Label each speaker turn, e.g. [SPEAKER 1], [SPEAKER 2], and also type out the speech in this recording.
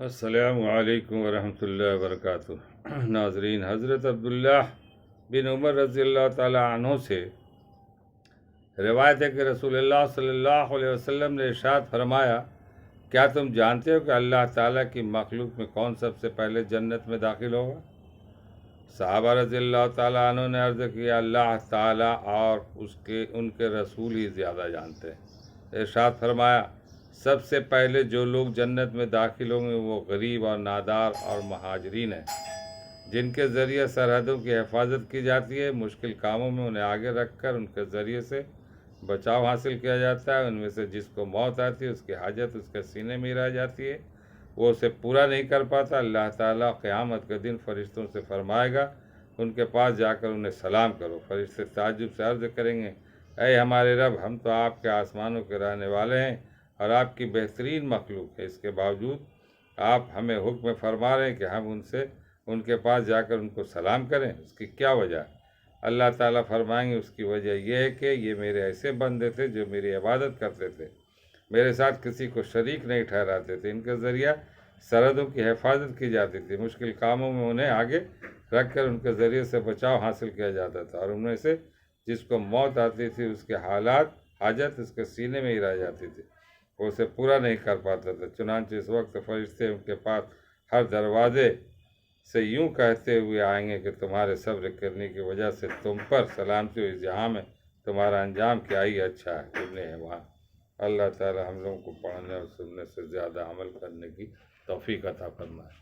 [SPEAKER 1] السلام علیکم ورحمۃ اللہ وبرکاتہ۔ ناظرین، حضرت عبداللہ بن عمر رضی اللہ تعالیٰ عنہ سے روایت ہے کہ رسول اللہ صلی اللہ علیہ وسلم نے ارشاد فرمایا، کیا تم جانتے ہو کہ اللہ تعالیٰ کی مخلوق میں کون سب سے پہلے جنت میں داخل ہوگا؟ صحابہ رضی اللہ تعالیٰ عنہ نے عرض کیا، اللہ تعالیٰ اور ان کے رسول ہی زیادہ جانتے ہیں۔ ارشاد فرمایا، سب سے پہلے جو لوگ جنت میں داخل ہوں گے وہ غریب اور نادار اور مہاجرین ہیں، جن کے ذریعے سرحدوں کی حفاظت کی جاتی ہے، مشکل کاموں میں انہیں آگے رکھ کر ان کے ذریعے سے بچاؤ حاصل کیا جاتا ہے۔ ان میں سے جس کو موت آتی ہے اس کی حاجت اس کے سینے میں ہی رہ جاتی ہے، وہ اسے پورا نہیں کر پاتا۔ اللہ تعالیٰ قیامت کے دن فرشتوں سے فرمائے گا، ان کے پاس جا کر انہیں سلام کرو۔ فرشتے تعجب سے عرض کریں گے، اے ہمارے رب، ہم تو آپ کے آسمانوں کے رہنے والے ہیں اور آپ کی بہترین مخلوق ہے، اس کے باوجود آپ ہمیں حکم فرما رہے ہیں کہ ہم ان کے پاس جا کر ان کو سلام کریں، اس کی کیا وجہ ہے؟ اللہ تعالیٰ فرمائیں گے، اس کی وجہ یہ ہے کہ یہ میرے ایسے بندے تھے جو میری عبادت کرتے تھے، میرے ساتھ کسی کو شریک نہیں ٹھہراتے تھے، ان کے ذریعہ سرحدوں کی حفاظت کی جاتی تھی، مشکل کاموں میں انہیں آگے رکھ کر ان کے ذریعے سے بچاؤ حاصل کیا جاتا تھا، اور ان میں سے جس کو موت آتی تھی اس کے حاجت اس کے سینے میں ہی رہ جاتی تھی، وہ اسے پورا نہیں کر پاتا تھا۔ چنانچہ اس وقت فرشتے ان کے پاس ہر دروازے سے یوں کہتے ہوئے آئیں گے کہ تمہارے صبر کرنے کی وجہ سے تم پر سلامتی ہوئی، جہاں میں تمہارا انجام کیا ہی اچھا ہے۔ ابن ہے وہاں۔ اللہ تعالی ہم لوگوں کو پڑھنے اور سننے سے زیادہ عمل کرنے کی توفیق عطا فرمائے۔